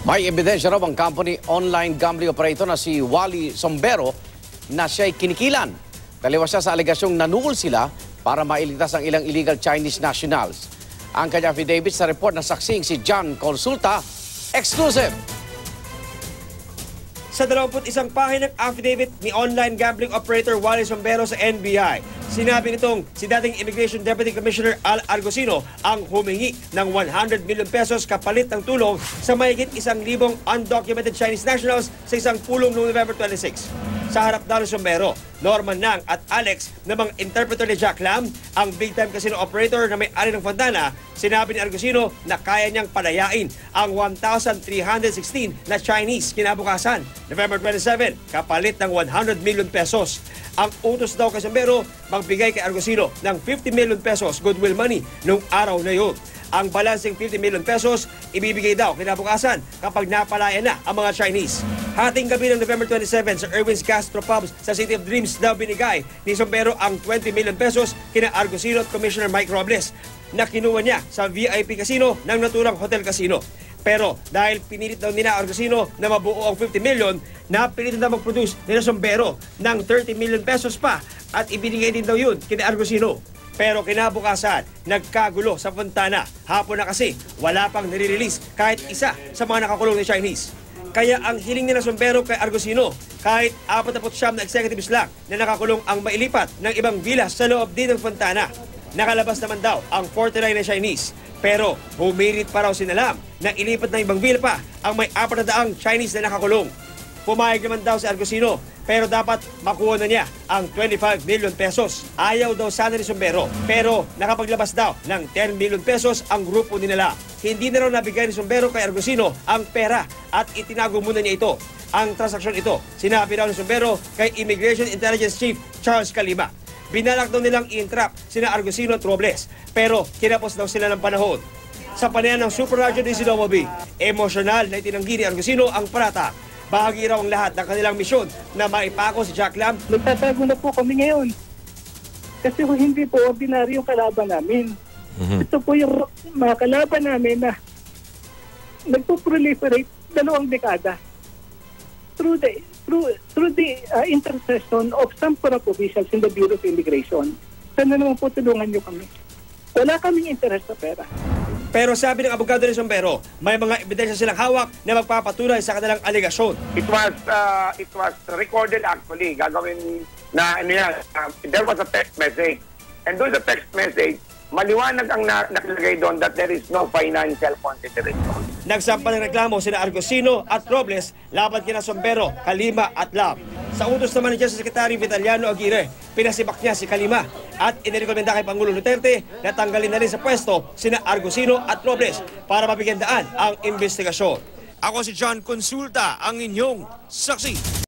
May ebidensya raw ang company online gambling operator na si Wally Sombero na siya'y kinikilan. Taliwas siya sa alegasyong nanukol sila para mailigtas ang ilang illegal Chinese nationals. Ang kanya affidavit sa report na saksing si John Consulta, exclusive. Sa 21 pahinang affidavit ni online gambling operator Wally Sombero sa NBI, sinabi nitong si dating Immigration Deputy Commissioner Al Argusino ang humingi ng 100 million pesos kapalit ng tulong sa mahigit 1,000 undocumented Chinese nationals sa isang pulong noong November 26. Sa harap daw ni Sombero, Norman Nang at Alex na mga interpreter ni Jack Lam, ang big-time casino operator na may-ari ng Fontana, sinabi ni Argusino na kaya niyang palayain ang 1,316 na Chinese kinabukasan, November 27, kapalit ng 100 million pesos. Ang utos daw kay Sombero, magbigay kay Argusino ng 50 million pesos goodwill money noong araw na yun. Ang balancing 50 million pesos, ibibigay daw kinabukasan kapag napalaya na ang mga Chinese. Hating gabi ng November 27 sa Irwin's Gastro Pubs sa City of Dreams daw binigay ni Sombero ang 20 million pesos kina Argusino at Commissioner Mike Robles na kinuha niya sa VIP casino ng naturang hotel casino. Pero dahil pinilit daw nila Argusino na mabuo ang 50 million, napilitan daw mag-produce nila Sombero ng 30 million pesos pa at ibinigay din daw yun kina Argusino. Pero kinabukasan, nagkagulo sa Fontana. Hapon na kasi, wala pang nire-release kahit isa sa mga nakakulong na Chinese. Kaya ang hiling nila Sombero kay Argusino, kahit 49 na executives lang na nakakulong ang mailipat ng ibang villa sa loob din ng Fontana. Nakalabas naman daw ang 49 na Chinese. Pero humirit pa raw sinalam na ilipat ng ibang villa pa ang may 400 Chinese na nakakulong. Pumayag naman daw si Argusino, pero dapat makuha na niya ang 25 million pesos. Ayaw daw sana ni Sombero, pero nakapaglabas daw ng 10 million pesos ang grupo nila. Hindi na raw nabigay ni Sombero kay Argusino ang pera at itinago muna niya ito. Ang transaksyon ito, sinabi raw ni Sombero kay Immigration Intelligence Chief Charles Calima. Binalak daw nilang i-entrap sina Argusino at Robles, pero kinapos daw sila ng panahon. Sa panayam ng Super Radio DZWB, emosyonal na itinanggi ni Argusino ang parata. Bahagi raw ang lahat ng kanilang misyon na maipako si Jack Lam. Nagtatago na po kami ngayon. Kasi kung hindi po ordinaryo yung kalaban namin. Ito po yung mga kalaban namin na nagpo-proliferate 2 dekada. Through the intercession of some corrupt officials in the Bureau of Immigration. Sana naman po tulungan nyo kami. Wala kaming interest sa pera. Pero sabi ng abogado ni Sombero, may mga ebidensya silang hawak na magpapatunay sa kanilang alegasyon. It was recorded actually. Gagawin na there was a text message. And doon sa text message, maliwanag ang nakalagay doon that there is no financial consideration. Nagsampa ng reklamo sina Argusino at Robles laban kina Sombero, Calima at Lam. Sa utos naman ni Justice Secretary Vitaliano Aguirre, pinasibak niya si Calima at inirekomenda kay Pangulong Duterte na tanggalin na rin sa pwesto sina Argusino at Robles para mabigyan daan ang investigasyon. Ako si John Consulta, ang inyong saksi.